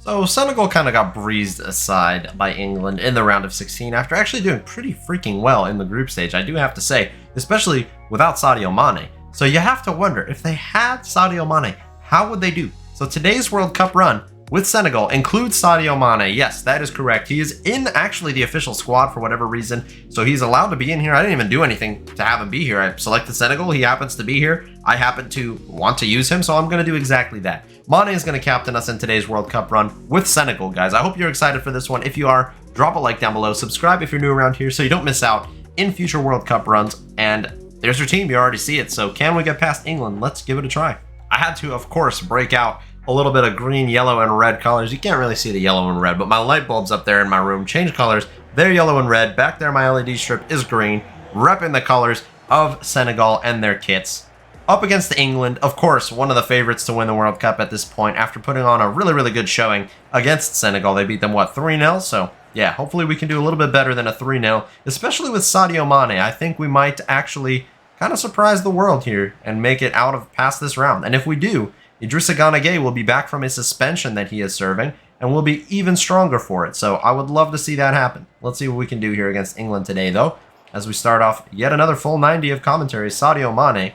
So Senegal kind of got breezed aside by England in the round of 16 after actually doing pretty freaking well in the group stage, I do have to say, especially without Sadio Mane. So you have to wonder, if they had Sadio Mane, how would they do? So today's World Cup run with Senegal includes Sadio Mane. Yes, that is correct. He is in actually the official squad for whatever reason, so he's allowed to be in here. I didn't even do anything to have him be here. I selected Senegal. He happens to be here. I happen to want to use him, so I'm going to do exactly that. Mane is going to captain us in today's World Cup run with Senegal, guys. I hope you're excited for this one. If you are, drop a like down below. Subscribe if you're new around here so you don't miss out in future World Cup runs. And there's your team. You already see it. So can we get past England? Let's give it a try. I had to, of course, break out a little bit of green, yellow, and red colors. You can't really see the yellow and red, but my light bulbs up there in my room change colors. They're yellow and red. Back there, my LED strip is green, repping the colors of Senegal and their kits. Up against England, of course, one of the favorites to win the World Cup at this point after putting on a really, really good showing against Senegal. They beat them, what, 3-0? So, yeah, hopefully we can do a little bit better than a 3-0, especially with Sadio Mane. I think we might actually kind of surprise the world here and make it out of past this round. And if we do, Idrissa Gana Gueye will be back from his suspension that he is serving and will be even stronger for it. So I would love to see that happen. Let's see what we can do here against England today, though, as we start off yet another full 90 of commentary. Sadio Mane,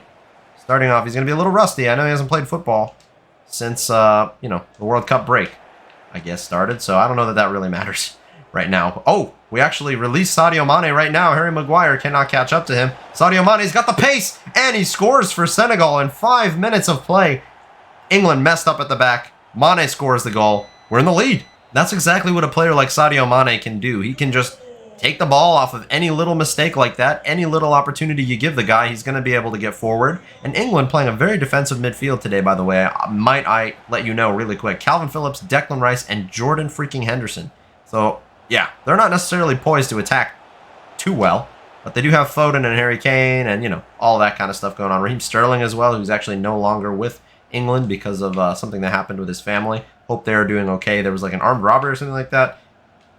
starting off, he's going to be a little rusty. I know he hasn't played football since, the World Cup break, I guess, started. So I don't know that that really matters right now. Oh, we actually released Sadio Mane right now. Harry Maguire cannot catch up to him. Sadio Mane's got the pace, and he scores for Senegal in 5 minutes of play. England messed up at the back. Mane scores the goal. We're in the lead. That's exactly what a player like Sadio Mane can do. He can just take the ball off of any little mistake like that. Any little opportunity you give the guy, he's going to be able to get forward. And England playing a very defensive midfield today, by the way. Might I let you know really quick. Calvin Phillips, Declan Rice, and Jordan freaking Henderson. So, yeah, they're not necessarily poised to attack too well. But they do have Foden and Harry Kane and, all that kind of stuff going on. Raheem Sterling as well, who's actually no longer with England because of something that happened with his family. Hope they're doing okay. There was like an armed robbery or something like that.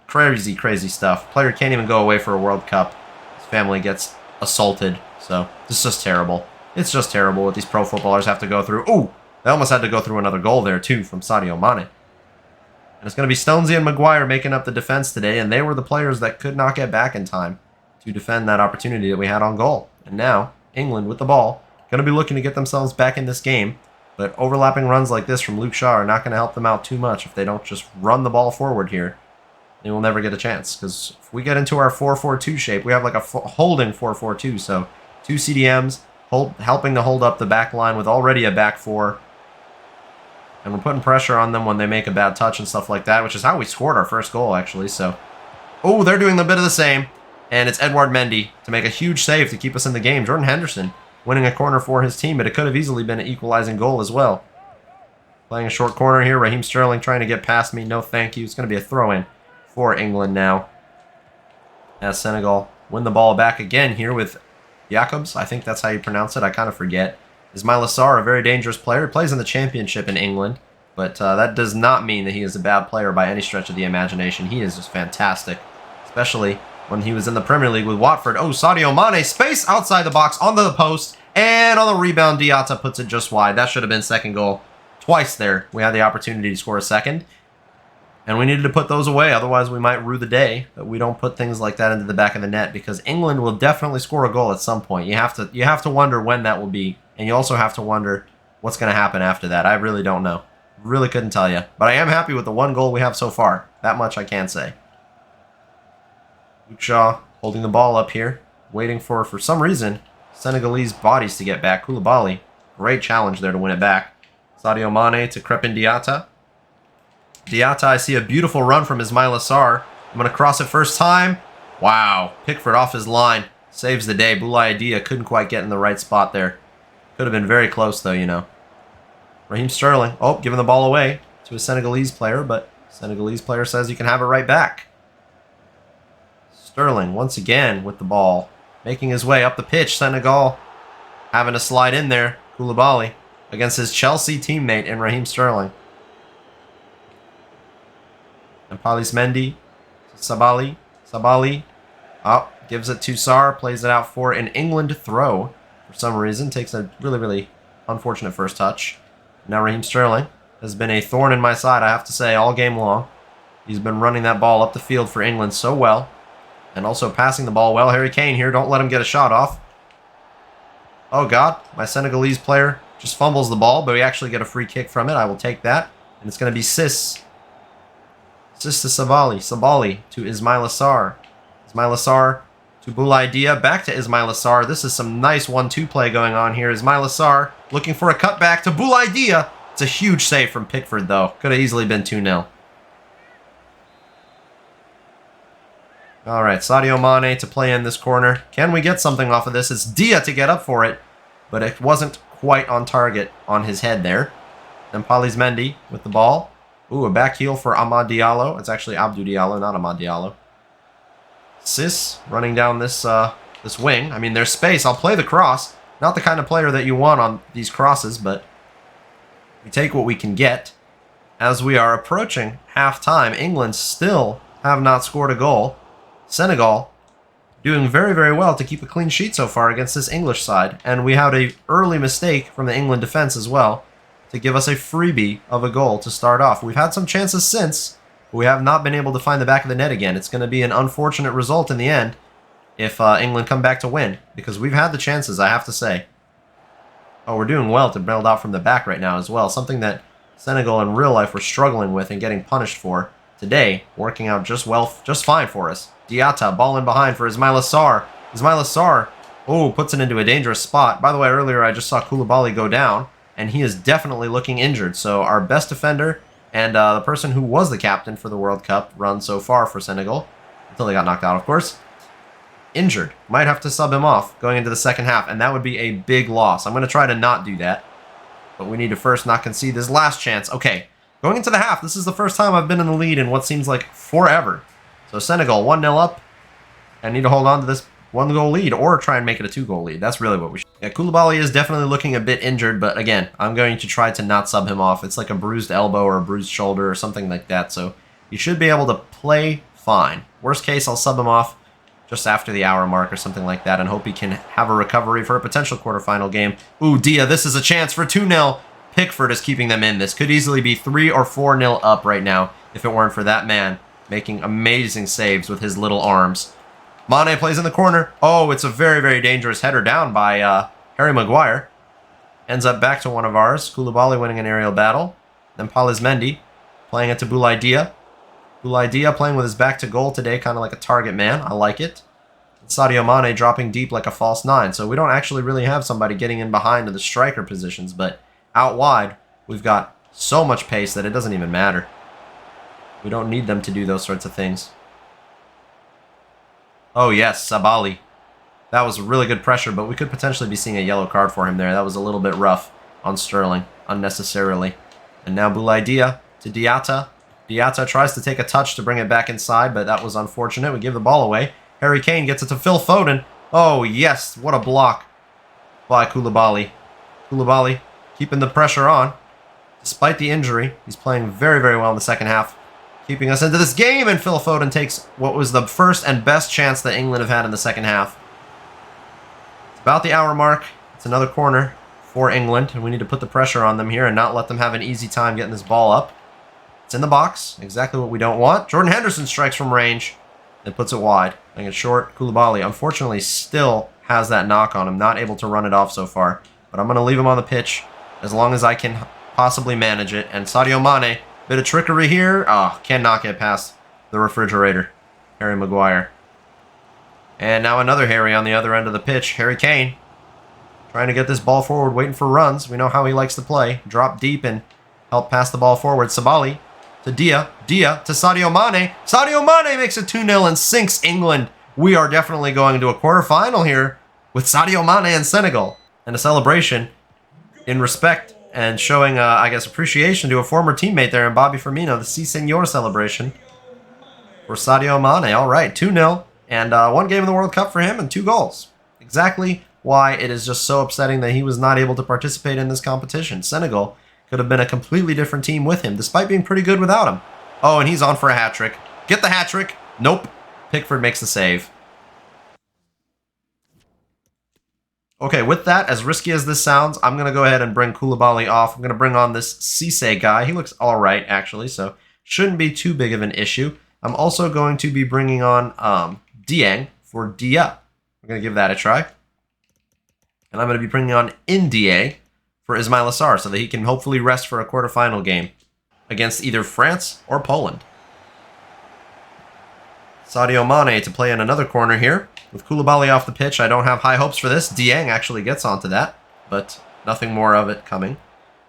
Crazy, crazy stuff. Player can't even go away for a World Cup. His family gets assaulted. So, this is just terrible. It's just terrible what these pro footballers have to go through. Ooh, they almost had to go through another goal there, too, from Sadio Mane. And it's going to be Stonesy and Maguire making up the defense today, and they were the players that could not get back in time to defend that opportunity that we had on goal. And now, England with the ball, going to be looking to get themselves back in this game. But overlapping runs like this from Luke Shaw are not going to help them out too much if they don't just run the ball forward here. They will never get a chance, because if we get into our 4-4-2 shape, we have like a holding 4-4-2, so 2 CDMs helping to hold up the back line with already a back four. And we're putting pressure on them when they make a bad touch and stuff like that, which is how we scored our first goal, actually. So, oh, they're doing a bit of the same, and it's Edouard Mendy to make a huge save to keep us in the game. Jordan Henderson winning a corner for his team, but it could have easily been an equalizing goal as well. Playing a short corner here, Raheem Sterling trying to get past me. No thank you. It's going to be a throw-in for England now. As Senegal win the ball back again here with Jacobs. I think that's how you pronounce it. I kind of forget. Ismail Assar, a very dangerous player. He plays in the championship in England, but that does not mean that he is a bad player by any stretch of the imagination. He is just fantastic, especially when he was in the Premier League with Watford. Oh, Sadio Mane, space outside the box, onto the post, and on the rebound, Diatta puts it just wide. That should have been second goal. Twice there, we had the opportunity to score a second, and we needed to put those away, otherwise we might rue the day that we don't put things like that into the back of the net, because England will definitely score a goal at some point. You have to wonder when that will be, and you also have to wonder what's going to happen after that. I really don't know. Really couldn't tell you. But I am happy with the one goal we have so far. That much I can say. Luke Shaw holding the ball up here, waiting for some reason, Senegalese bodies to get back. Koulibaly, great challenge there to win it back. Sadio Mane to Crepin Diatta. Diatta, I see a beautiful run from Ismail Assar. I'm going to cross it first time. Wow, Pickford off his line. Saves the day. Boulaye Dia couldn't quite get in the right spot there. Could have been very close though, Raheem Sterling, giving the ball away to a Senegalese player, but Senegalese player says you can have it right back. Sterling, once again, with the ball, making his way up the pitch. Senegal having to slide in there. Koulibaly against his Chelsea teammate in Raheem Sterling. And Palis Mendy, Sabali, gives it to Sarr, plays it out for an England throw for some reason. Takes a really, really unfortunate first touch. Now Raheem Sterling has been a thorn in my side, I have to say, all game long. He's been running that ball up the field for England so well. And also passing the ball well. Harry Kane here, don't let him get a shot off. Oh God, my Senegalese player just fumbles the ball, but we actually get a free kick from it. I will take that. And it's going to be Sis to Sabali to Ismaila Sarr. Ismaila Sarr to Boulaye Dia. Back to Ismaila Sarr. This is some nice 1-2 play going on here. Ismaila Sarr looking for a cutback to Boulaye Dia. It's a huge save from Pickford, though. Could have easily been 2-0. All right, Sadio Mane to play in this corner. Can we get something off of this? It's Dia to get up for it, but it wasn't quite on target on his head there. And Mendy with the ball. Ooh, a back heel for Amad Diallo. It's actually Abdou Diallo, not Amad Diallo. Sis running down this this wing. I mean, there's space. I'll play the cross. Not the kind of player that you want on these crosses, but we take what we can get. As we are approaching halftime, England still have not scored a goal. Senegal doing very, very well to keep a clean sheet so far against this English side. And we had an early mistake from the England defense as well to give us a freebie of a goal to start off. We've had some chances since, but we have not been able to find the back of the net again. It's going to be an unfortunate result in the end if England come back to win, because we've had the chances, I have to say. Oh, we're doing well to build out from the back right now as well, something that Senegal in real life were struggling with and getting punished for. Today, working out just fine for us. Diatta, ball in behind for Ismaila Sarr. Ismaila Sarr, oh, puts it into a dangerous spot. By the way, earlier I just saw Koulibaly go down, and he is definitely looking injured. So our best defender and the person who was the captain for the World Cup run so far for Senegal, until they got knocked out, of course, injured. Might have to sub him off going into the second half, and that would be a big loss. I'm going to try to not do that, but we need to first not concede this last chance. Okay, going into the half, this is the first time I've been in the lead in what seems like forever. So Senegal 1-0 up, and need to hold on to this 1-goal lead or try and make it a 2-goal lead. That's really what we should. Yeah, Koulibaly is definitely looking a bit injured, but again, I'm going to try to not sub him off. It's like a bruised elbow or a bruised shoulder or something like that, so he should be able to play fine. Worst case, I'll sub him off just after the hour mark or something like that and hope he can have a recovery for a potential quarterfinal game. Ooh, Dia, this is a chance for 2-0. Pickford is keeping them in. This could easily be 3 or 4-0 up right now if it weren't for that man making amazing saves with his little arms. Mane plays in the corner. Oh, it's a very, very dangerous header down by Harry Maguire. Ends up back to one of ours. Koulibaly winning an aerial battle. Then Mendy playing it to Boulaye Dia. Boulaye Dia playing with his back to goal today, kind of like a target man. I like it. And Sadio Mane dropping deep like a false 9. So we don't actually really have somebody getting in behind to the striker positions, but out wide, we've got so much pace that it doesn't even matter. We don't need them to do those sorts of things. Oh yes, Sabali. That was really good pressure, but we could potentially be seeing a yellow card for him there. That was a little bit rough on Sterling, unnecessarily. And now Boulaye Dia to Diatta. Diatta tries to take a touch to bring it back inside, but that was unfortunate. We give the ball away. Harry Kane gets it to Phil Foden. Oh yes, what a block by Koulibaly. Koulibaly keeping the pressure on. Despite the injury, he's playing very, very well in the second half, keeping us into this game, and Phil Foden takes what was the first and best chance that England have had in the second half. It's about the hour mark. It's another corner for England, and we need to put the pressure on them here and not let them have an easy time getting this ball up. It's in the box, exactly what we don't want. Jordan Henderson strikes from range and puts it wide. Playing it short. Koulibaly, unfortunately, still has that knock on him, not able to run it off so far. But I'm going to leave him on the pitch as long as I can possibly manage it. And Sadio Mane, bit of trickery here. Oh, cannot get past the refrigerator. Harry Maguire. And now another Harry on the other end of the pitch. Harry Kane trying to get this ball forward, waiting for runs. We know how he likes to play. Drop deep and help pass the ball forward. Sabali to Dia. Dia to Sadio Mane. Sadio Mane makes it 2-0 and sinks England. We are definitely going to a quarterfinal here with Sadio Mane and Senegal. And a celebration in respect and showing, I guess, appreciation to a former teammate there in Bobby Firmino. The Si Senor celebration for Sadio Mane. All right, 2-0. And one game in the World Cup for him and 2 goals. Exactly why it is just so upsetting that he was not able to participate in this competition. Senegal could have been a completely different team with him, despite being pretty good without him. Oh, and he's on for a hat-trick. Get the hat-trick. Nope. Pickford makes the save. Okay, with that, as risky as this sounds, I'm going to go ahead and bring Koulibaly off. I'm going to bring on this Cisse guy. He looks all right, actually, so shouldn't be too big of an issue. I'm also going to be bringing on Dieng for Dia. We're going to give that a try. And I'm going to be bringing on Indie for Ismail Assar so that he can hopefully rest for a quarterfinal game against either France or Poland. Sadio Mane to play in another corner here. With Koulibaly off the pitch, I don't have high hopes for this. Dieng actually gets onto that, but nothing more of it coming.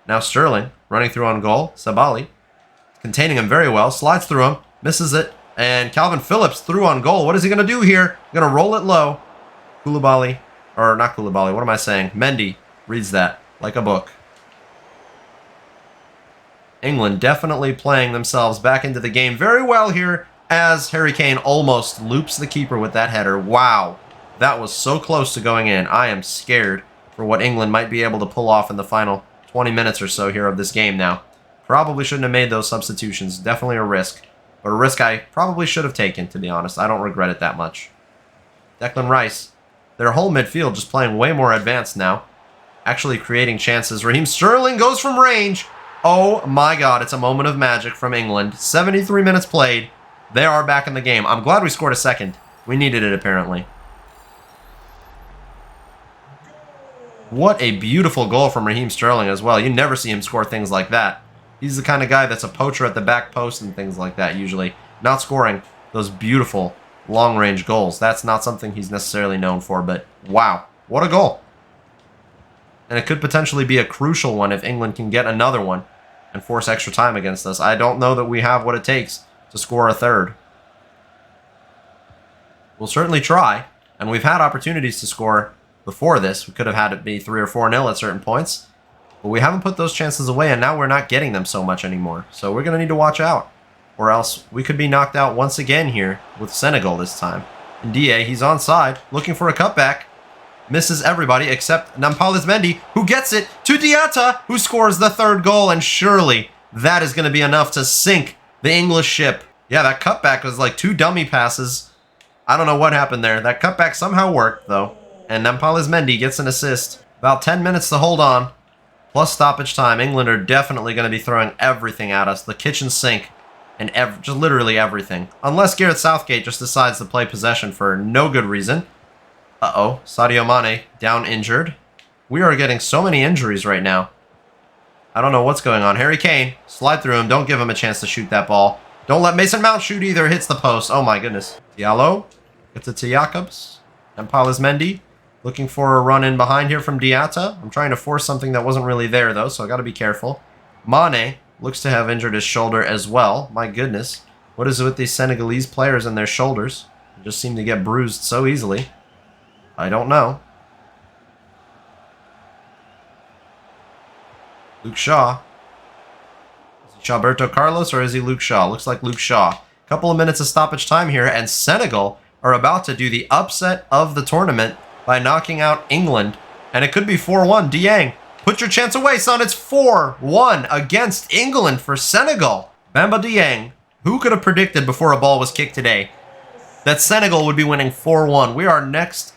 Now Sterling running through on goal. Sabali containing him very well. Slides through him. Misses it. And Calvin Phillips through on goal. What is he going to do here? Going to roll it low. Koulibaly, or not Koulibaly, what am I saying? Mendy reads that like a book. England definitely playing themselves back into the game very well here, as Harry Kane almost loops the keeper with that header. Wow, that was so close to going in. I am scared for what England might be able to pull off in the final 20 minutes or so here of this game now. Probably shouldn't have made those substitutions. Definitely a risk. But a risk I probably should have taken, to be honest. I don't regret it that much. Declan Rice, their whole midfield just playing way more advanced now. Actually creating chances. Raheem Sterling goes from range. Oh my god, it's a moment of magic from England. 73 minutes played. They are back in the game. I'm glad we scored a second. We needed it, apparently. What a beautiful goal from Raheem Sterling as well. You never see him score things like that. He's the kind of guy that's a poacher at the back post and things like that, usually. Not scoring those beautiful long-range goals. That's not something he's necessarily known for, but wow. What a goal. And it could potentially be a crucial one if England can get another one and force extra time against us. I don't know that we have what it takes to score a third. We'll certainly try, and we've had opportunities to score before this. We could have had it be 3 or 4-0 at certain points, but we haven't put those chances away, and now we're not getting them so much anymore. So we're going to need to watch out, or else we could be knocked out once again here with Senegal this time. And DA, he's onside, looking for a cutback. Misses everybody except Nampalys Mendy, who gets it to Diatta, who scores the third goal, and surely that is going to be enough to sink the English ship. Yeah, that cutback was like 2 dummy passes. I don't know what happened there. That cutback somehow worked, though. And Nampalys Mendy gets an assist. About 10 minutes to hold on, plus stoppage time. England are definitely going to be throwing everything at us. The kitchen sink, and just literally everything. Unless Gareth Southgate just decides to play possession for no good reason. Uh-oh, Sadio Mane down injured. We are getting so many injuries right now. I don't know what's going on. Harry Kane, slide through him. Don't give him a chance to shoot that ball. Don't let Mason Mount shoot either. Hits the post. Oh my goodness. Diallo gets it to Jacobs. And Nampalys Mendy looking for a run in behind here from Diatta. I'm trying to force something that wasn't really there though, so I got to be careful. Mane looks to have injured his shoulder as well. My goodness. What is it with these Senegalese players and their shoulders? They just seem to get bruised so easily. I don't know. Luke Shaw. Is he Shawberto Carlos or is he Luke Shaw? Looks like Luke Shaw. Couple of minutes of stoppage time here, and Senegal are about to do the upset of the tournament by knocking out England. And it could be 4-1. Dieng, put your chance away, son. It's 4-1 against England for Senegal. Bamba Dieng. Who could have predicted before a ball was kicked today that Senegal would be winning 4-1? We are next.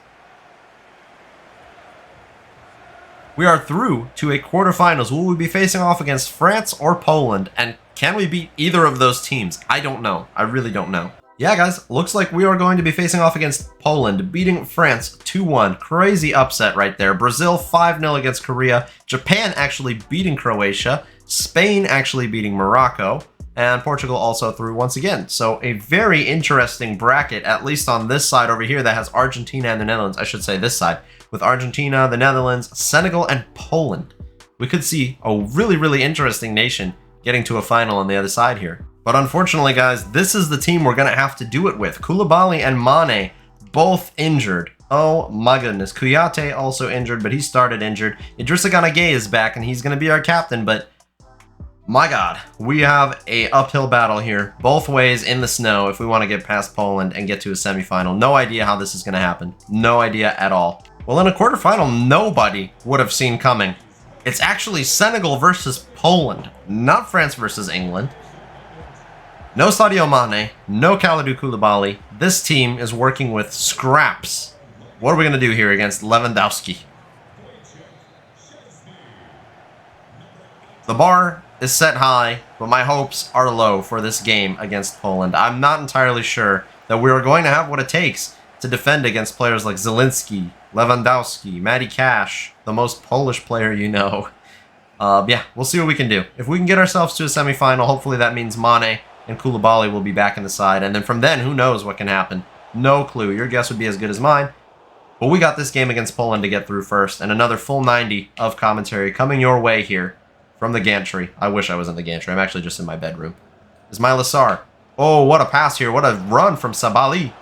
We are through to a quarterfinals. Will we be facing off against France or Poland? And can we beat either of those teams? I don't know. I really don't know. Yeah, guys, looks like we are going to be facing off against Poland, beating France 2-1. Crazy upset right there. Brazil 5-0 against Korea. Japan actually beating Croatia. Spain actually beating Morocco. And Portugal also through once again. So a very interesting bracket, at least on this side over here that has Argentina and the Netherlands. I should say this side. With Argentina, the Netherlands, Senegal, and Poland. We could see a really, really interesting nation getting to a final on the other side here. But unfortunately, guys, this is the team we're going to have to do it with. Koulibaly and Mane, both injured. Oh my goodness. Kouyaté also injured, but he started injured. Idrissa Gana Gueye is back, and he's going to be our captain, but my God, we have a uphill battle here, both ways in the snow if we want to get past Poland and get to a semifinal. No idea how this is going to happen. No idea at all. Well, in a quarterfinal, nobody would have seen coming. It's actually Senegal versus Poland, not France versus England. No Sadio Mane, no Kalidou Koulibaly. This team is working with scraps. What are we going to do here against Lewandowski? The bar is set high, but my hopes are low for this game against Poland. I'm not entirely sure that we are going to have what it takes to defend against players like Zielinski, Lewandowski, Matty Cash, the most Polish player you know. Yeah, we'll see what we can do. If we can get ourselves to a semifinal, hopefully that means Mane and Koulibaly will be back in the side. And then from then, who knows what can happen? No clue. Your guess would be as good as mine. But we got this game against Poland to get through first. And another full 90 of commentary coming your way here from the gantry. I wish I was in the gantry. I'm actually just in my bedroom. Ismail Assar. Oh, what a pass here. What a run from Sabali.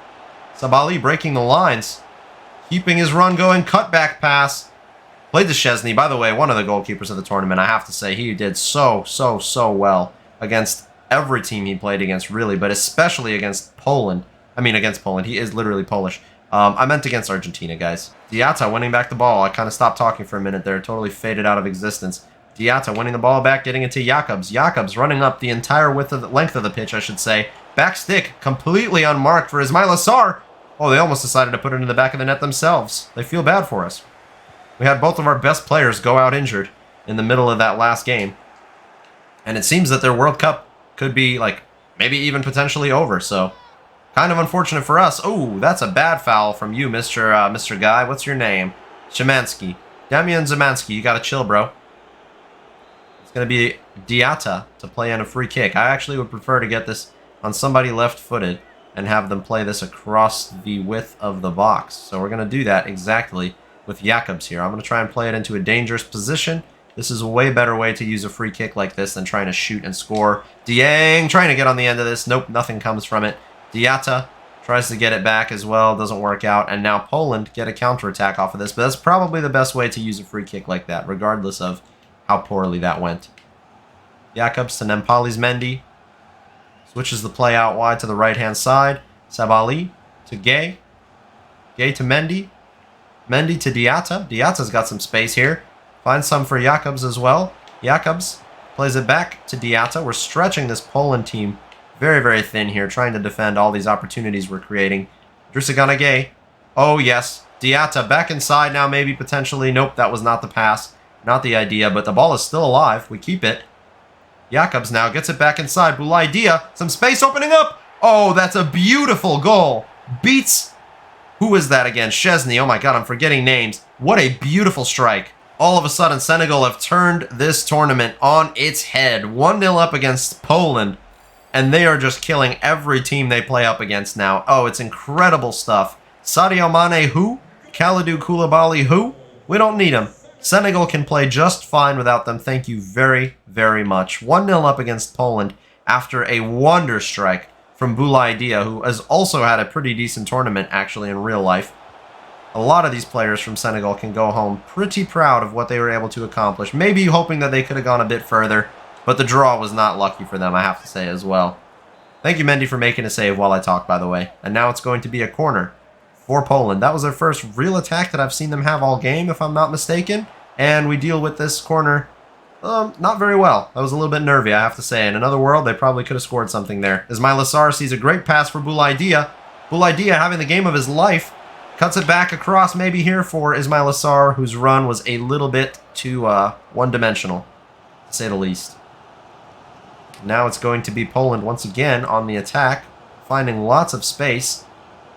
Sabali breaking the lines. Keeping his run going. Cutback pass. Played to Szczesny. By the way, one of the goalkeepers of the tournament. I have to say, he did so well against every team he played against, really. But especially against Poland. I mean, against Poland. He is literally Polish. I meant against Argentina, guys. Diatta winning back the ball. I kind of stopped talking for a minute there. Totally faded out of existence. Diatta winning the ball back, getting it to Jakobs. Jakobs running up the entire length of the pitch, I should say. Back stick, completely unmarked for Ismail Assar. Oh, they almost decided to put it in the back of the net themselves. They feel bad for us. We had both of our best players go out injured in the middle of that last game. And it seems that their World Cup could be, like, maybe even potentially over, so kind of unfortunate for us. Oh, that's a bad foul from you, Mr. Guy. What's your name? Szymanski. Damian Szymanski, you gotta chill, bro. It's going to be Diatta to play in a free kick. I actually would prefer to get this on somebody left-footed and have them play this across the width of the box. So we're going to do that exactly with Jakobs here. I'm going to try and play it into a dangerous position. This is a way better way to use a free kick like this than trying to shoot and score. Dieng trying to get on the end of this. Nope, nothing comes from it. Diatta tries to get it back as well. Doesn't work out. And now Poland get a counterattack off of this. But that's probably the best way to use a free kick like that, regardless of how poorly that went. Jakobs to Nempali's Mendy. Switches the play out wide to the right-hand side. Sabali to Gay. Gay to Mendy. Mendy to Diatta. Diatta's got some space here. Finds some for Jakobs as well. Jakobs plays it back to Diatta. We're stretching this Poland team very thin here, trying to defend all these opportunities we're creating. Drusagana Gay. Oh, yes. Diatta back inside now, maybe, potentially. Nope, that was not the pass. Not the idea, but the ball is still alive. We keep it. Jakobs now gets it back inside. Boulaye Dia, some space opening up. Oh, that's a beautiful goal. Beats, who is that again? Szczesny. Oh my God, I'm forgetting names. What a beautiful strike. All of a sudden, Senegal have turned this tournament on its head. 1-0 up against Poland, and they are just killing every team they play up against now. Oh, it's incredible stuff. Sadio Mane, who? Kalidou Koulibaly, who? We don't need him. Senegal can play just fine without them. Thank you very much. 1-0 up against Poland after a wonder strike from Boulaye Dia, who has also had a pretty decent tournament, actually, in real life. A lot of these players from Senegal can go home pretty proud of what they were able to accomplish. Maybe hoping that they could have gone a bit further, but the draw was not lucky for them, I have to say as well. Thank you, Mendy, for making a save while I talk, by the way. And now it's going to be a corner for Poland. That was their first real attack that I've seen them have all game, if I'm not mistaken. And we deal with this corner not very well. I was a little bit nervy, I have to say. In another world, they probably could have scored something there. Ismail Assar sees a great pass for Boulaye Dia. Boulaye Dia having the game of his life. Cuts it back across maybe here for Ismail Assar, whose run was a little bit too one-dimensional, to say the least. Now it's going to be Poland once again on the attack, finding lots of space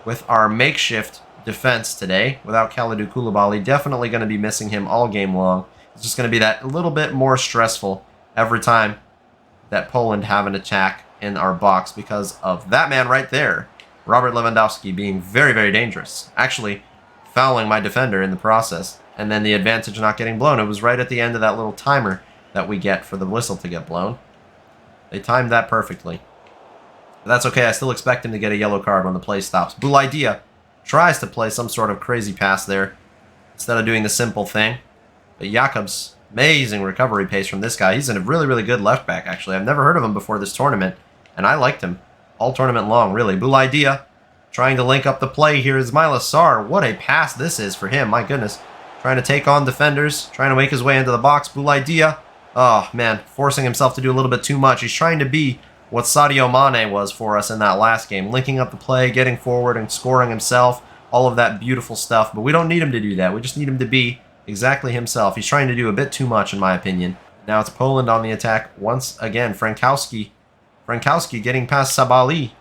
with our makeshift defense today without Kalidou Koulibaly. Definitely going to be missing him all game long. It's just going to be that little bit more stressful every time that Poland have an attack in our box because of that man right there, Robert Lewandowski, being very dangerous. Actually, fouling my defender in the process, and then the advantage not getting blown. It was right at the end of that little timer that we get for the whistle to get blown. They timed that perfectly. But that's okay. I still expect him to get a yellow card when the play stops. Boulaye Dia tries to play some sort of crazy pass there instead of doing the simple thing. But Jakobs, amazing recovery pace from this guy. He's a really good left back, actually. I've never heard of him before this tournament, and I liked him all tournament long, really. Boulaye Dia trying to link up the play here. Ismail Assar, what a pass this is for him. My goodness. Trying to take on defenders, trying to make his way into the box. Boulaye Dia, oh man, forcing himself to do a little bit too much. He's trying to be what Sadio Mane was for us in that last game. Linking up the play, getting forward and scoring himself. All of that beautiful stuff. But we don't need him to do that. We just need him to be exactly himself. He's trying to do a bit too much, in my opinion. Now it's Poland on the attack once again. Frankowski getting past Sabali,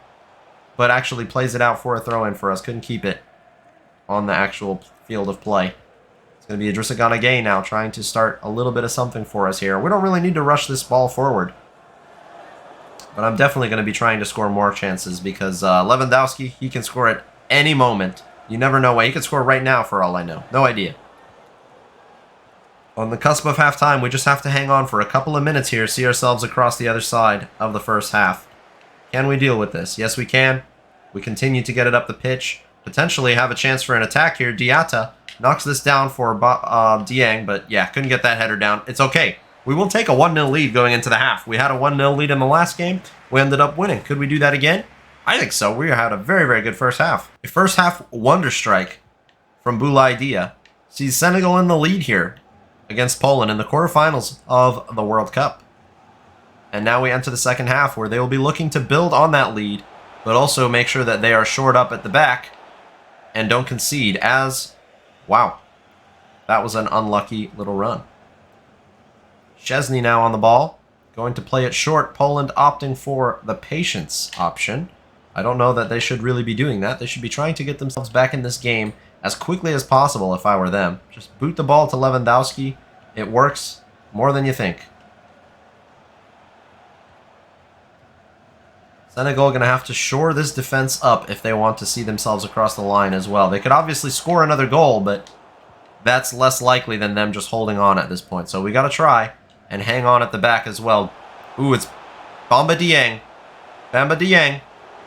but actually plays it out for a throw-in for us. Couldn't keep it on the actual field of play. It's going to be Idrissa Gana Gueye now trying to start a little bit of something for us here. We don't really need to rush this ball forward, but I'm definitely going to be trying to score more chances because Lewandowski, he can score at any moment. You never know why. He could score right now for all I know. No idea. On the cusp of halftime, we just have to hang on for a couple of minutes here, see ourselves across the other side of the first half. Can we deal with this? Yes, we can. We continue to get it up the pitch. Potentially have a chance for an attack here. Diatta knocks this down for Dieng, but yeah, couldn't get that header down. It's okay. We will take a 1-0 lead going into the half. We had a 1-0 lead in the last game. We ended up winning. Could we do that again? I think so. We had a very, very good first half. A first half wonder strike from Boulaye Dia sees Senegal in the lead here against Poland in the quarterfinals of the World Cup. And now we enter the second half where they will be looking to build on that lead, but also make sure that they are shored up at the back and don't concede as, wow, that was an unlucky little run. Szczesny now on the ball, going to play it short. Poland opting for the patience option. I don't know that they should really be doing that. They should be trying to get themselves back in this game as quickly as possible if I were them. Just boot the ball to Lewandowski. It works more than you think. Senegal going to have to shore this defense up if they want to see themselves across the line as well. They could obviously score another goal, but that's less likely than them just holding on at this point. So we got to try and hang on at the back as well. Ooh, it's Bamba Dieng. Bamba Dieng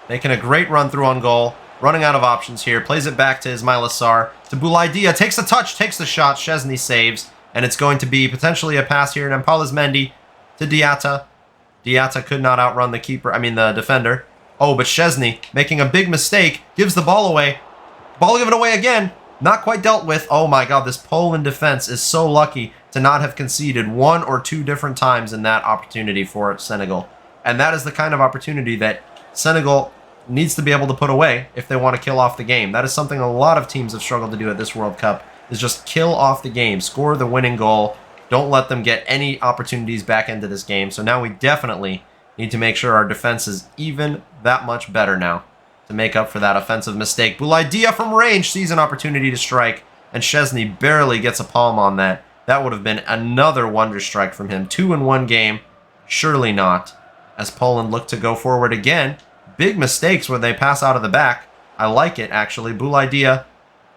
making a great run through on goal. Running out of options here. Plays it back to Ismaila Sarr. To Boulaye Dia. Takes the touch. Takes the shot. Szczesny saves. And it's going to be potentially a pass here. Nampalys Mendy to Diatta. Diatta could not outrun the the defender. Oh, but Szczesny making a big mistake. Gives the ball away. Ball given away again. Not quite dealt with. Oh my god, this Poland defense is so lucky to not have conceded 1 or 2 different times in that opportunity for Senegal. And that is the kind of opportunity that Senegal needs to be able to put away if they want to kill off the game. That is something a lot of teams have struggled to do at this World Cup, is just kill off the game, score the winning goal. Don't let them get any opportunities back into this game. So now we definitely need to make sure our defense is even that much better now to make up for that offensive mistake. Boulaye Dia from range sees an opportunity to strike, and Szczesny barely gets a palm on that. That would have been another wonder strike from him. 2 in 1 game. Surely not. As Poland look to go forward again. Big mistakes where they pass out of the back. I like it, actually. Boulaye Dia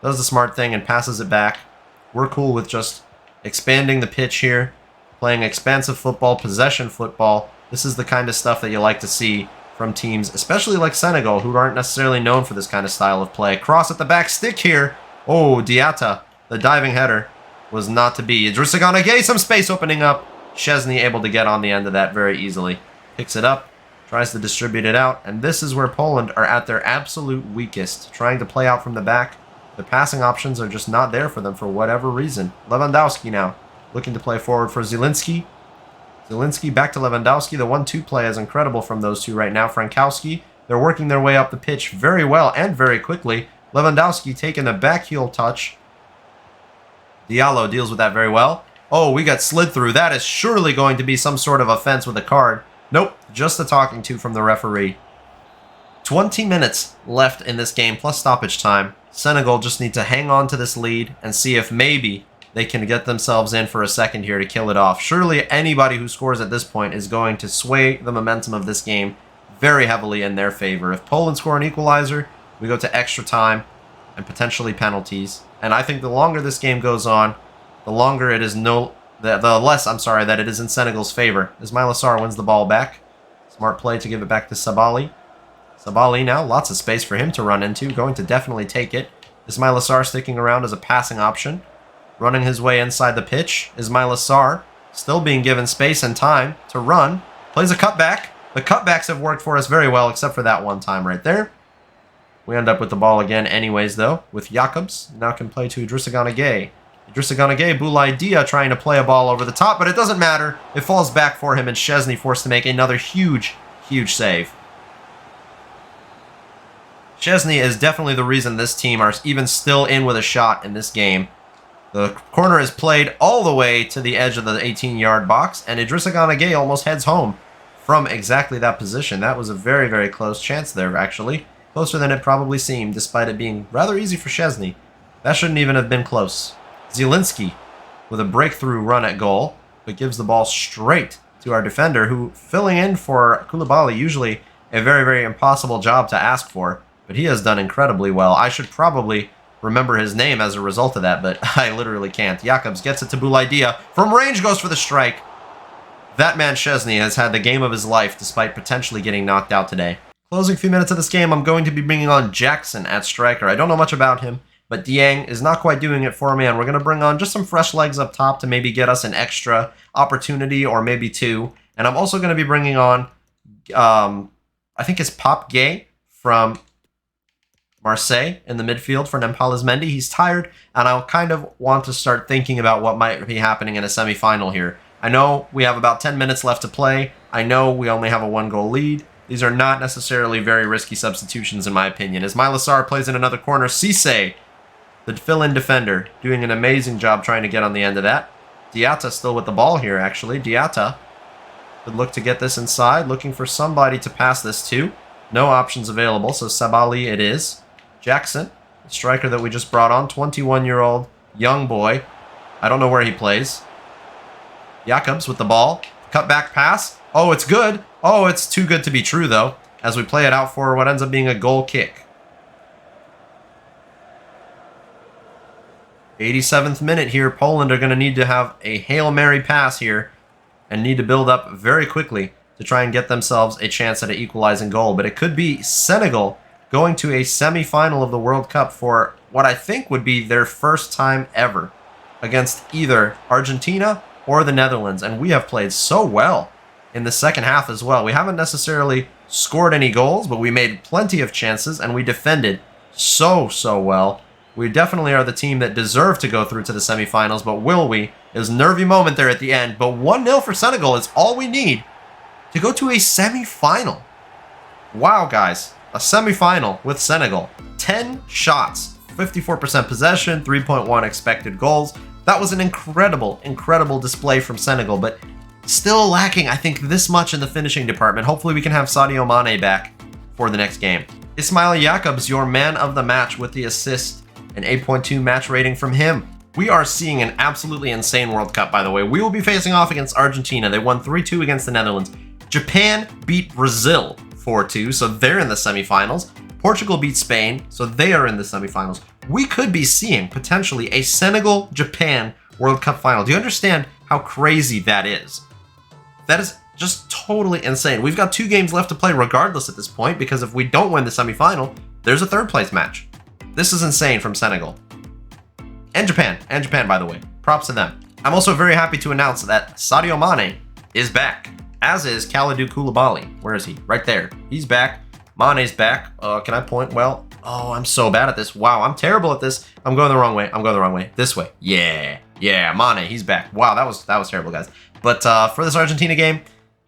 does the smart thing and passes it back. We're cool with just expanding the pitch here, playing expansive football, possession football. This is the kind of stuff that you like to see from teams, especially like Senegal, who aren't necessarily known for this kind of style of play. Cross at the back, stick here. Oh, Diatta, the diving header was not to be. Idrissa Gana Gueye, some space opening up. Szczesny able to get on the end of that very easily. Picks it up. Tries to distribute it out, and this is where Poland are at their absolute weakest, trying to play out from the back. The passing options are just not there for them for whatever reason. Lewandowski now, looking to play forward for Zielinski. Zielinski back to Lewandowski. The 1-2 play is incredible from those two right now. Frankowski, they're working their way up the pitch very well and very quickly. Lewandowski taking a back heel touch. Diallo deals with that very well. Oh, we got slid through. That is surely going to be some sort of offense with a card. Nope, just a talking to from the referee. 20 minutes left in this game, plus stoppage time. Senegal just need to hang on to this lead and see if maybe they can get themselves in for a second here to kill it off. Surely anybody who scores at this point is going to sway the momentum of this game very heavily in their favor. If Poland score an equalizer, we go to extra time and potentially penalties. And I think the longer this game goes on, the longer it is the less that it is in Senegal's favor. Ismaila Sarr wins the ball back. Smart play to give it back to Sabali. Sabali now, lots of space for him to run into. Going to definitely take it. Ismaila Sarr sticking around as a passing option. Running his way inside the pitch. Ismaila Sarr still being given space and time to run. Plays a cutback. The cutbacks have worked for us very well, except for that one time right there. We end up with the ball again anyways, though, with Jacobs. Now can play to Idrissa Gana Gueye. Idrissa Gana Gueye, Boulaye Dia trying to play a ball over the top, but it doesn't matter. It falls back for him, and Szczesny forced to make another huge, huge save. Szczesny is definitely the reason this team are even still in with a shot in this game. The corner is played all the way to the edge of the 18-yard box, and Idrissa Gana Gueye almost heads home from exactly that position. That was a very, very close chance there, actually. Closer than it probably seemed, despite it being rather easy for Szczesny. That shouldn't even have been close. Zielinski with a breakthrough run at goal, but gives the ball straight to our defender, who, filling in for Koulibaly, usually a very, very impossible job to ask for, but he has done incredibly well. I should probably remember his name as a result of that, but I literally can't. Jakobs gets it to Boulaïdia. From range goes for the strike. That man Szczesny has had the game of his life despite potentially getting knocked out today. Closing few minutes of this game, I'm going to be bringing on Jackson at striker. I don't know much about him, but Dieng is not quite doing it for me, and we're going to bring on just some fresh legs up top to maybe get us an extra opportunity or maybe two. And I'm also going to be bringing on, I think it's Pop Gay from Marseille in the midfield for Nampalys Mendy. He's tired, and I'll kind of want to start thinking about what might be happening in a semi-final here. I know we have about 10 minutes left to play. I know we only have a 1-goal lead. These are not necessarily very risky substitutions, in my opinion. As Myla Sarr plays in another corner, Cisse, the fill-in defender, doing an amazing job trying to get on the end of that. Diatta still with the ball here, actually. Diatta would look to get this inside, looking for somebody to pass this to. No options available, so Sabali it is. Jackson, the striker that we just brought on, 21-year-old young boy. I don't know where he plays. Jakobs with the ball. Cut back pass. Oh, it's good. Oh, it's too good to be true, though, as we play it out for what ends up being a goal kick. 87th minute here. Poland are going to need to have a Hail Mary pass here and need to build up very quickly to try and get themselves a chance at an equalizing goal. But it could be Senegal going to a semi-final of the World Cup for what I think would be their first time ever against either Argentina or the Netherlands. And we have played so well in the second half as well. We haven't necessarily scored any goals, but we made plenty of chances, and we defended so well. We definitely are the team that deserve to go through to the semifinals, but will we? It was a nervy moment there at the end, but 1-0 for Senegal is all we need to go to a semifinal. Wow, guys. A semifinal with Senegal. 10 shots, 54% possession, 3.1 expected goals. That was an incredible display from Senegal, but still lacking, I think, this much in the finishing department. Hopefully we can have Sadio Mane back for the next game. Ismail Jakobs, your man of the match with the assist, an 8.2 match rating from him. We are seeing an absolutely insane World Cup, by the way. We will be facing off against Argentina. They won 3-2 against the Netherlands. Japan beat Brazil 4-2, so they're in the semifinals. Portugal beat Spain, so they are in the semifinals. We could be seeing, potentially, a Senegal-Japan World Cup final. Do you understand how crazy that is? That is just totally insane. We've got 2 games left to play regardless at this point, because if we don't win the semifinal, there's a third-place match. This is insane from Senegal. And Japan, by the way. Props to them. I'm also very happy to announce that Sadio Mane is back, as is Kalidou Koulibaly. Where is he? Right there. He's back. Mane's back. Can I point? Well, oh, I'm so bad at this. Wow, I'm terrible at this. I'm going the wrong way. This way. Yeah, Mane, he's back. Wow, that was terrible, guys. But for this Argentina game,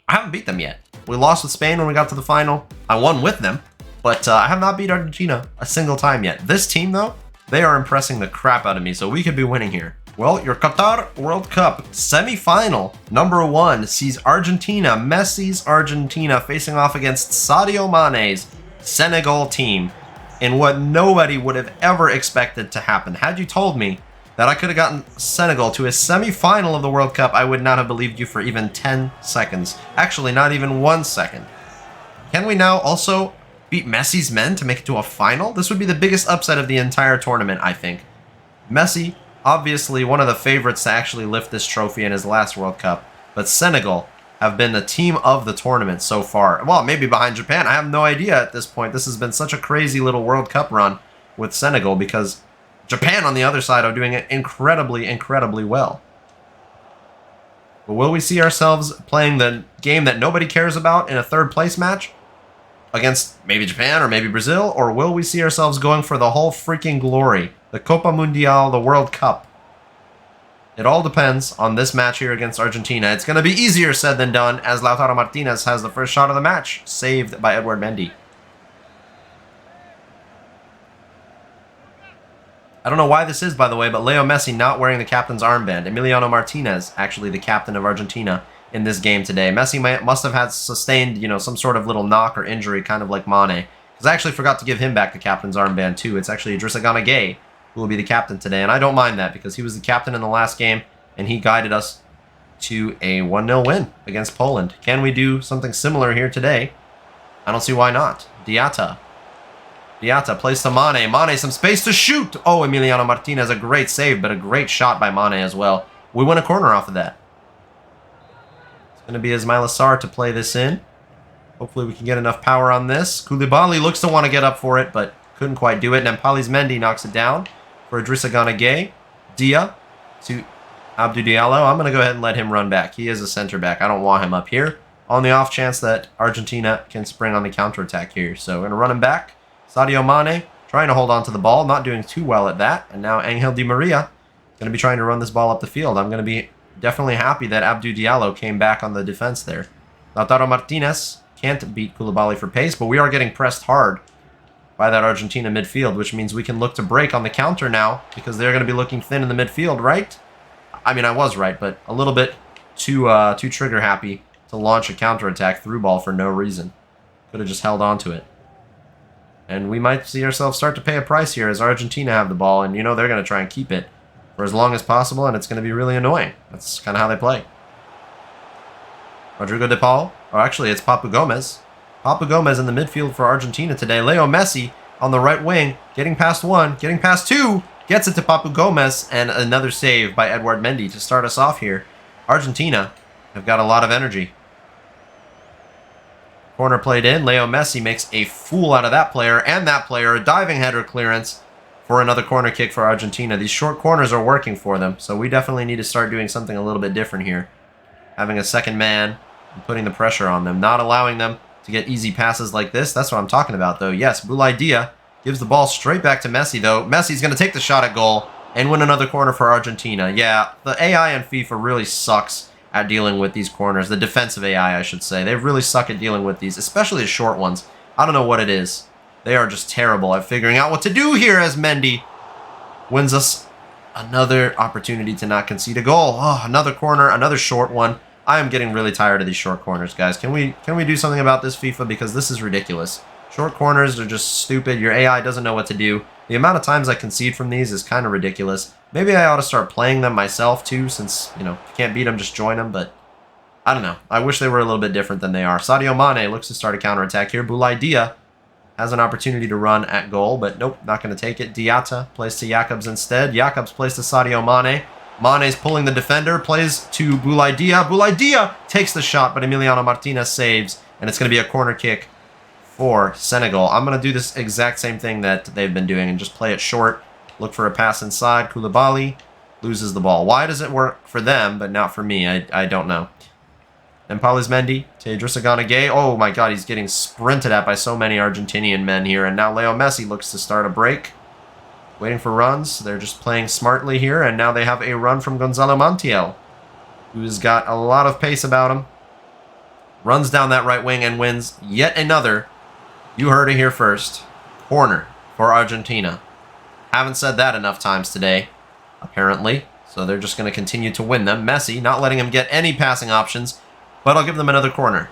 I haven't beat them yet. We lost with Spain when we got to the final. I won with them, but I have not beat Argentina a single time yet. This team, though, they are impressing the crap out of me, so we could be winning here. Well, your Qatar World Cup semi-final number 1 sees Argentina, Messi's Argentina, facing off against Sadio Mane's Senegal team in what nobody would have ever expected to happen. Had you told me that I could have gotten Senegal to a semi-final of the World Cup, I would not have believed you for even 10 seconds. Actually, not even 1 second. Can we now also beat Messi's men to make it to a final? This would be the biggest upset of the entire tournament, I think. Messi, obviously one of the favorites to actually lift this trophy in his last World Cup, but Senegal have been the team of the tournament so far. Well, maybe behind Japan. I have no idea at this point. This has been such a crazy little World Cup run with Senegal because Japan on the other side are doing it incredibly well. But will we see ourselves playing the game that nobody cares about in a third place match against maybe Japan or maybe Brazil? Or will we see ourselves going for the whole freaking glory? The Copa Mundial, the World Cup. It all depends on this match here against Argentina. It's going to be easier said than done as Lautaro Martinez has the first shot of the match, saved by Edouard Mendy. I don't know why this is, by the way, but Leo Messi not wearing the captain's armband. Emiliano Martinez, actually the captain of Argentina in this game today. Messi must have had sustained, some sort of little knock or injury, kind of like Mane. Because I actually forgot to give him back the captain's armband, too. It's actually Idrissa Gana Gueye who will be the captain today, and I don't mind that because he was the captain in the last game, and he guided us to a 1-0 win against Poland. Can we do something similar here today? I don't see why not. Diatta plays to Mane. Mane, some space to shoot. Oh, Emiliano Martinez, a great save, but a great shot by Mane as well. We win a corner off of that. It's going to be Ismaila Sarr to play this in. Hopefully we can get enough power on this. Koulibaly looks to want to get up for it, but couldn't quite do it. Nampalys Mendy knocks it down for Idrissa Gana Gueye. Dia to Abdou Diallo. I'm going to go ahead and let him run back. He is a center back. I don't want him up here on the off chance that Argentina can spring on the counterattack here. So we're going to run him back. Sadio Mane trying to hold on to the ball, not doing too well at that. And now Angel Di Maria going to be trying to run this ball up the field. I'm going to be definitely happy that Abdou Diallo came back on the defense there. Lautaro Martinez can't beat Koulibaly for pace, but we are getting pressed hard by that Argentina midfield, which means we can look to break on the counter now because they're going to be looking thin in the midfield, right? I mean, I was right, but a little bit too trigger happy to launch a counterattack through ball for no reason. Could have just held on to it. And we might see ourselves start to pay a price here as Argentina have the ball, and they're going to try and keep it for as long as possible, and it's going to be really annoying. That's kind of how they play. Rodrigo de Paul, or actually it's Papu Gomez. Papu Gomez in the midfield for Argentina today. Leo Messi on the right wing, getting past one, getting past two, gets it to Papu Gomez, and another save by Edouard Mendy to start us off here. Argentina have got a lot of energy. Corner played in. Leo Messi makes a fool out of that player and that player. A diving header clearance for another corner kick for Argentina. These short corners are working for them, so we definitely need to start doing something a little bit different here. Having a second man and putting the pressure on them. Not allowing them to get easy passes like this. That's what I'm talking about, though. Yes, Boulaye Dia gives the ball straight back to Messi, though. Messi's going to take the shot at goal and win another corner for Argentina. Yeah, the AI in FIFA really sucks at dealing with these corners. The defensive AI, I should say. They really suck at dealing with these, especially the short ones. I don't know what it is. They are just terrible at figuring out what to do here as Mendy wins us another opportunity to not concede a goal. Oh, another corner, another short one. I am getting really tired of these short corners, guys. Can we do something about this, FIFA? Because this is ridiculous. Short corners are just stupid. Your AI doesn't know what to do. The amount of times I concede from these is kind of ridiculous. Maybe I ought to start playing them myself, too, since, if you can't beat them, just join them, but I don't know. I wish they were a little bit different than they are. Sadio Mane looks to start a counterattack here. Boulaye Dia has an opportunity to run at goal, but nope, not going to take it. Diatta plays to Jakobs instead. Jakobs plays to Sadio Mane. Mane's pulling the defender, plays to Boulaye Dia. Boulaye Dia takes the shot, but Emiliano Martinez saves, and it's going to be a corner kick for Senegal. I'm going to do this exact same thing that they've been doing and just play it short. Look for a pass inside. Koulibaly loses the ball. Why does it work for them, but not for me? I don't know. Nampalys Mendy to Idrissa Gana Gueye. Oh my god, he's getting sprinted at by so many Argentinian men here. And now Leo Messi looks to start a break. Waiting for runs. They're just playing smartly here. And now they have a run from Gonzalo Montiel, who's got a lot of pace about him. Runs down that right wing and wins yet another, you heard it here first, corner for Argentina. Haven't said that enough times today, apparently. So they're just going to continue to win them. Messi not letting him get any passing options, but I'll give them another corner.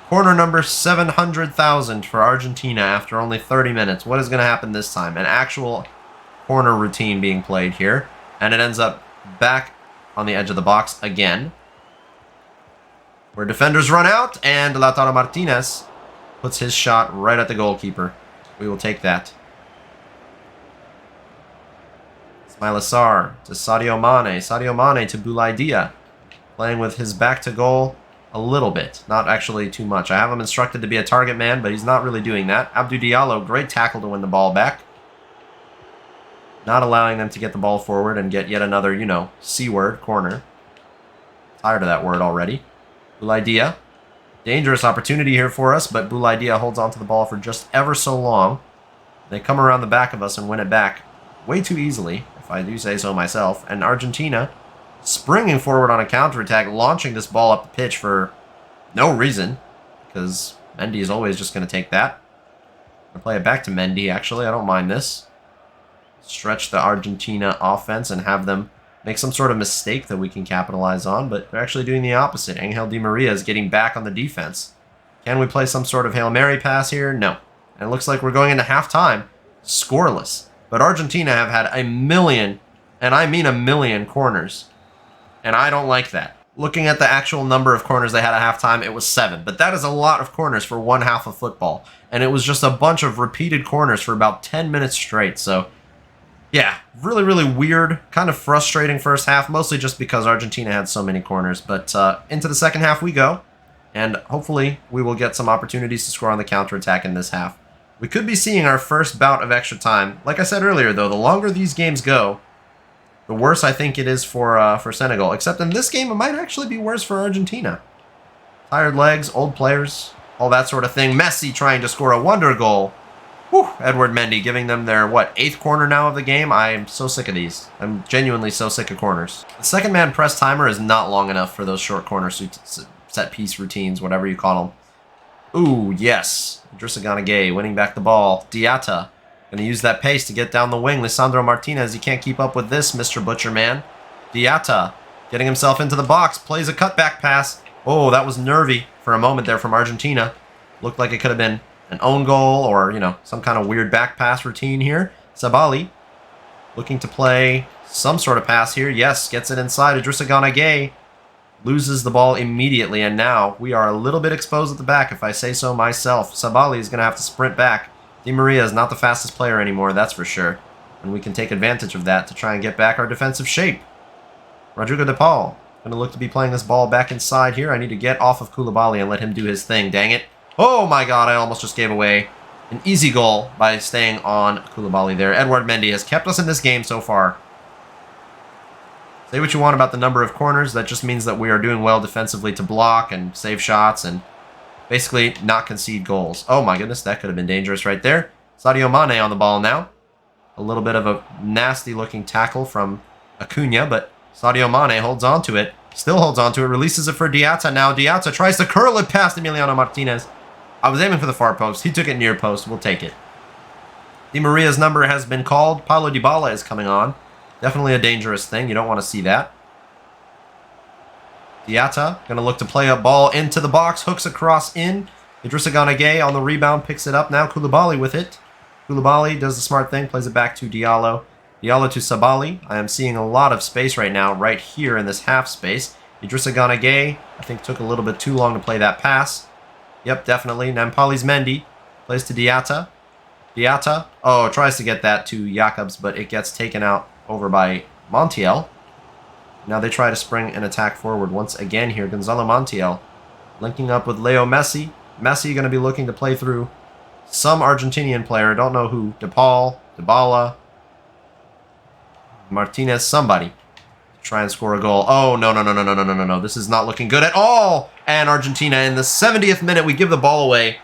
Corner number 700,000 for Argentina after only 30 minutes. What is going to happen this time? An actual corner routine being played here. And it ends up back on the edge of the box again, where defenders run out, and Lautaro Martinez puts his shot right at the goalkeeper. We will take that. Ismaila Sarr to Sadio Mane. Sadio Mane to Boulaye Dia. Playing with his back to goal a little bit. Not actually too much. I have him instructed to be a target man, but he's not really doing that. Abdou Diallo, great tackle to win the ball back. Not allowing them to get the ball forward and get yet another, C-word corner. Tired of that word already. Boulaye Dia. Dangerous opportunity here for us, but Boulaye Dia holds onto the ball for just ever so long. They come around the back of us and win it back way too easily, if I do say so myself. And Argentina springing forward on a counterattack, launching this ball up the pitch for no reason, because Mendy is always just going to take that. I'll play it back to Mendy, actually. I don't mind this. stretch the Argentina offense and have them make some sort of mistake that we can capitalize on, but they're actually doing the opposite. Angel Di Maria is getting back on the defense. Can we play some sort of Hail Mary pass here? No. And it looks like we're going into halftime scoreless. But Argentina have had a million, and I mean a million, corners. And I don't like that. Looking at the actual number of corners they had at halftime, it was 7. But that is a lot of corners for one half of football. And it was just a bunch of repeated corners for about 10 minutes straight. So, yeah, really, really weird. Kind of frustrating first half, mostly just because Argentina had so many corners. But into the second half we go. And hopefully we will get some opportunities to score on the counterattack in this half. We could be seeing our first bout of extra time. Like I said earlier, though, the longer these games go, the worse I think it is for Senegal. Except in this game, it might actually be worse for Argentina. Tired legs, old players, all that sort of thing. Messi trying to score a wonder goal. Whew, Edward Mendy giving them their, 8th corner now of the game? I am so sick of these. I'm genuinely so sick of corners. The second man press timer is not long enough for those short corner set piece routines, whatever you call them. Ooh, yes. Idrissa Gana Gueye winning back the ball. Diatta going to use that pace to get down the wing. Lisandro Martinez, you can't keep up with this, Mr. Butcherman. Diatta getting himself into the box, plays a cutback pass. Oh, that was nervy for a moment there from Argentina. Looked like it could have been an own goal or, some kind of weird back pass routine here. Sabali looking to play some sort of pass here. Yes, gets it inside. Idrissa Gana Gueye loses the ball immediately, and now we are a little bit exposed at the back, if I say so myself. Sabali is going to have to sprint back. Di Maria is not the fastest player anymore, that's for sure. And we can take advantage of that to try and get back our defensive shape. Rodrigo de Paul going to look to be playing this ball back inside here. I need to get off of Koulibaly and let him do his thing, dang it. Oh my god, I almost just gave away an easy goal by staying on Koulibaly there. Edouard Mendy has kept us in this game so far. Say what you want about the number of corners, that just means that we are doing well defensively to block and save shots and basically not concede goals. Oh my goodness, that could have been dangerous right there. Sadio Mane on the ball now. A little bit of a nasty looking tackle from Acuna, but Sadio Mane holds on to it. Still holds on to it, releases it for Diatta now. Diatta tries to curl it past Emiliano Martinez. I was aiming for the far post. He took it near post. We'll take it. Di Maria's number has been called. Paulo Dybala is coming on. Definitely a dangerous thing. You don't want to see that. Diatta going to look to play a ball into the box. Hooks across in. Idrissa Gana Gueye on the rebound. Picks it up now. Koulibaly with it. Koulibaly does the smart thing. Plays it back to Diallo. Diallo to Sabali. I am seeing a lot of space right now, right here in this half space. Idrissa Gana Gueye, I think, took a little bit too long to play that pass. Yep, definitely. Nampali's Mendy. Plays to Diatta. Diatta. Oh, tries to get that to Jacobs, but it gets taken out over by Montiel. Now they try to spring an attack forward once again here. Gonzalo Montiel linking up with Leo Messi. Messi going to be looking to play through some Argentinian player. Don't know who. De Paul, Dybala, Martinez, somebody. Try and score a goal. Oh, no. This is not looking good at all. And Argentina in the 70th minute, we give the ball away.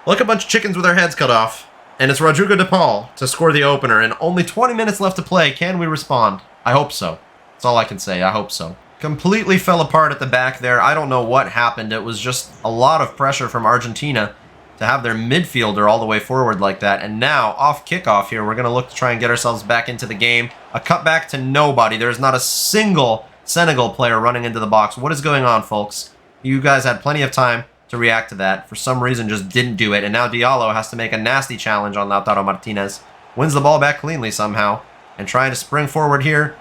Like a bunch of chickens with their heads cut off. And it's Rodrigo de Paul to score the opener. And only 20 minutes left to play. Can we respond? I hope so. That's all I can say. I hope so. Completely fell apart at the back there. I don't know what happened. It was just a lot of pressure from Argentina to have their midfielder all the way forward like that. And now, off kickoff here, we're going to look to try and get ourselves back into the game. A cutback to nobody. There's not a single Senegal player running into the box. What is going on, folks? You guys had plenty of time to react to that. For some reason, just didn't do it. And now Diallo has to make a nasty challenge on Lautaro Martinez. Wins the ball back cleanly somehow. And trying to spring forward here.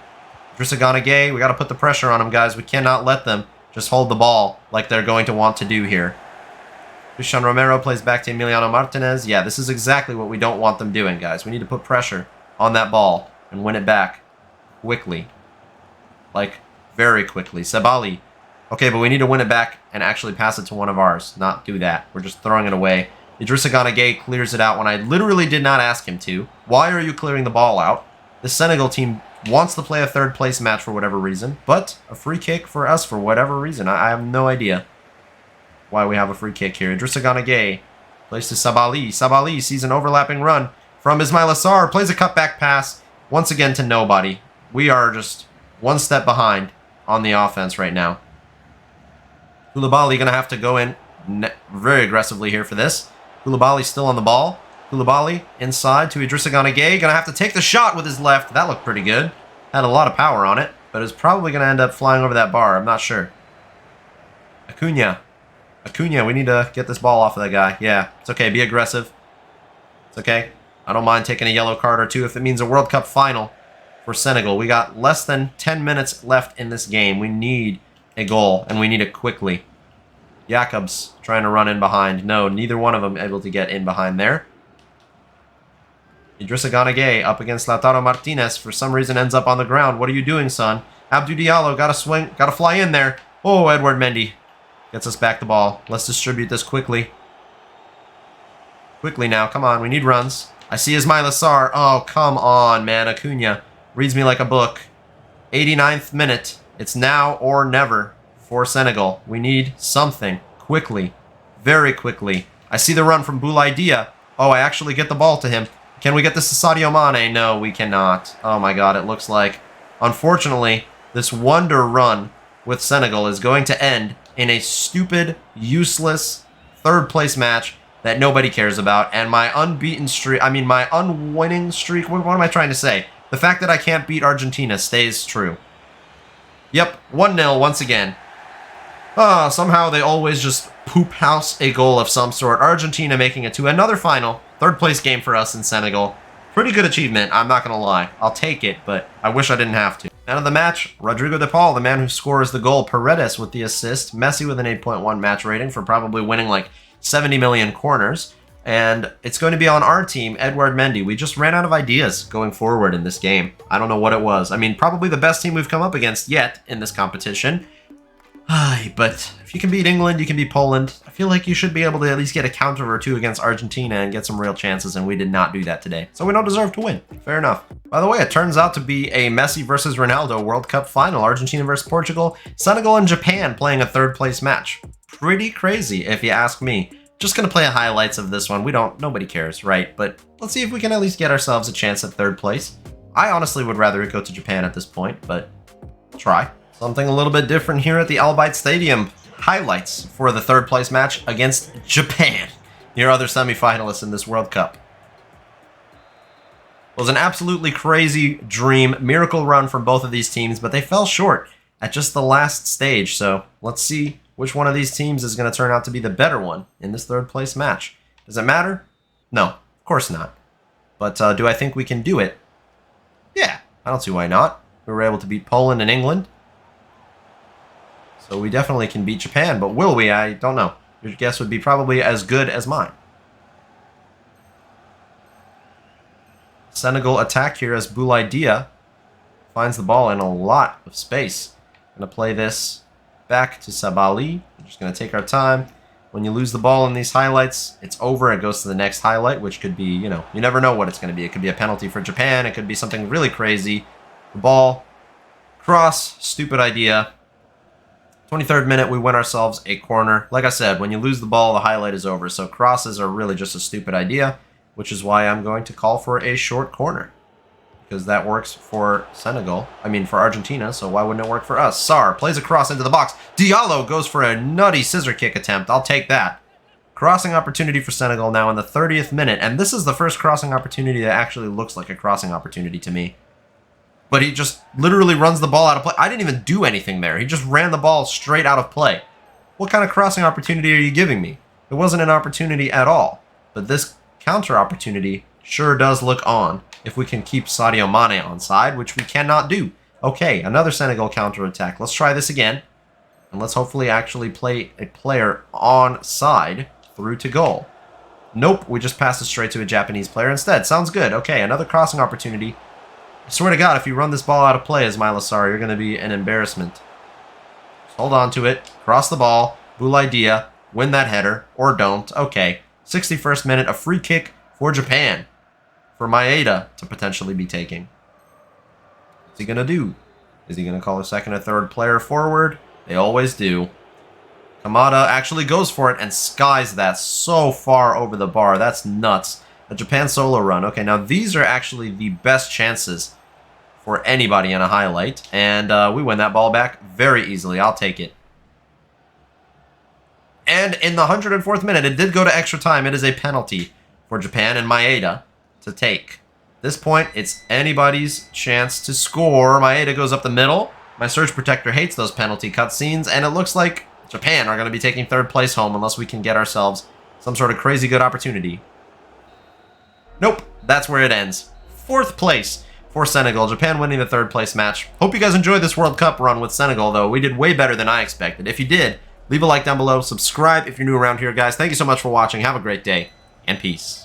Idrissa Gana Gueye, we got to put the pressure on them, guys. We cannot let them just hold the ball like they're going to want to do here. Christian Romero plays back to Emiliano Martinez. Yeah, this is exactly what we don't want them doing, guys. We need to put pressure on that ball and win it back quickly. Like, very quickly. Sabali. Okay, but we need to win it back and actually pass it to one of ours. Not do that. We're just throwing it away. Idrissa Gana Gueye clears it out when I literally did not ask him to. Why are you clearing the ball out? The Senegal team wants to play a third place match for whatever reason, but a free kick for us for whatever reason. I have no idea why we have a free kick here. Idrissa Gana Gueye plays to Sabali. Sabali sees an overlapping run from Ismail Assar. Plays a cutback pass once again to nobody. We are just one step behind on the offense right now. Koulibaly going to have to go in very aggressively here for this. Koulibaly still on the ball. Koulibaly inside to Idrissa Gana Gueye. Gonna have to take the shot with his left. That looked pretty good. Had a lot of power on it, but it's probably gonna end up flying over that bar. I'm not sure. Acuna. Acuna, we need to get this ball off of that guy. Yeah, it's okay. Be aggressive. It's okay. I don't mind taking a yellow card or two if it means a World Cup final for Senegal. We got less than 10 minutes left in this game. We need a goal, and we need it quickly. Jakobs trying to run in behind. No, neither one of them able to get in behind there. Idrissa Gana Gueye up against Lautaro Martinez. For some reason ends up on the ground. What are you doing, son? Abdou Diallo got to swing, got to fly in there. Oh, Edouard Mendy gets us back the ball. Let's distribute this quickly. Quickly now, come on, we need runs. I see Ismaila Sarr. Oh, come on, man. Acuna reads me like a book. 89th minute. It's now or never for Senegal. We need something quickly, very quickly. I see the run from Boulaye Dia. Oh, I actually get the ball to him. Can we get this to Sadio Mane? No, we cannot. Oh my god, it looks like, unfortunately, this wonder run with Senegal is going to end in a stupid, useless, third-place match that nobody cares about. And my unbeaten streak, I mean my unwinning streak, what am I trying to say? The fact that I can't beat Argentina stays true. Yep, 1-0 once again. Somehow they always just poop house a goal of some sort. Argentina making it to another final. Third place game for us in Senegal. Pretty good achievement, I'm not going to lie. I'll take it, but I wish I didn't have to. Man of the match, Rodrigo de Paul, the man who scores the goal. Paredes with the assist. Messi with an 8.1 match rating for probably winning like 70 million corners. And it's going to be on our team, Edouard Mendy. We just ran out of ideas going forward in this game. I don't know what it was. I mean, probably the best team we've come up against yet in this competition. But if you can beat England, you can beat Poland. I feel like you should be able to at least get a counter or two against Argentina and get some real chances, and we did not do that today. So we don't deserve to win. Fair enough. By the way, it turns out to be a Messi versus Ronaldo World Cup final. Argentina versus Portugal. Senegal and Japan playing a third-place match. Pretty crazy, if you ask me. Just going to play highlights of this one. Nobody cares, right? But let's see if we can at least get ourselves a chance at third place. I honestly would rather it go to Japan at this point, but we'll try. Something a little bit different here at the Al Bayt Stadium. Highlights for the third place match against Japan, your other semifinalists in this World Cup. It was an absolutely crazy dream, miracle run from both of these teams, but they fell short at just the last stage. So let's see which one of these teams is going to turn out to be the better one in this third place match. Does it matter? No, of course not. But do I think we can do it? Yeah, I don't see why not. We were able to beat Poland and England. So we definitely can beat Japan, but will we? I don't know. Your guess would be probably as good as mine. Senegal attack here as Boulaye Dia finds the ball in a lot of space. Going to play this back to Sabali. We're just going to take our time. When you lose the ball in these highlights, it's over. It goes to the next highlight, which could be, you never know what it's going to be. It could be a penalty for Japan. It could be something really crazy. The ball, cross, stupid idea. 23rd minute, we win ourselves a corner. Like I said, when you lose the ball, the highlight is over. So crosses are really just a stupid idea, which is why I'm going to call for a short corner. Because that works for for Argentina, so why wouldn't it work for us? Sarr plays a cross into the box. Diallo goes for a nutty scissor kick attempt. I'll take that. Crossing opportunity for Senegal now in the 30th minute, and this is the first crossing opportunity that actually looks like a crossing opportunity to me. But he just literally runs the ball out of play. I didn't even do anything there. He just ran the ball straight out of play. What kind of crossing opportunity are you giving me? It wasn't an opportunity at all. But this counter opportunity sure does look on if we can keep Sadio Mane onside, which we cannot do. Okay, another Senegal counter attack. Let's try this again. And let's hopefully actually play a player onside through to goal. Nope, we just passed it straight to a Japanese player instead. Sounds good. Okay, another crossing opportunity. I swear to God, if you run this ball out of play as Ismaila Sarr, you're going to be an embarrassment. Just hold on to it. Cross the ball. Boulaye Dia. Win that header. Or don't. Okay. 61st minute. A free kick for Japan. For Maeda to potentially be taking. What's he going to do? Is he going to call a second or third player forward? They always do. Kamada actually goes for it and skies that so far over the bar. That's nuts. A Japan solo run. Okay, now these are actually the best chances for anybody in a highlight. And we win that ball back very easily. I'll take it. And in the 104th minute, it did go to extra time. It is a penalty for Japan and Maeda to take. At this point, it's anybody's chance to score. Maeda goes up the middle. My Surge Protector hates those penalty cutscenes, and it looks like Japan are going to be taking third place home unless we can get ourselves some sort of crazy good opportunity. Nope, that's where it ends. Fourth place for Senegal. Japan winning the third place match. Hope you guys enjoyed this World Cup run with Senegal, though. We did way better than I expected. If you did, leave a like down below. Subscribe if you're new around here, guys. Thank you so much for watching. Have a great day, and peace.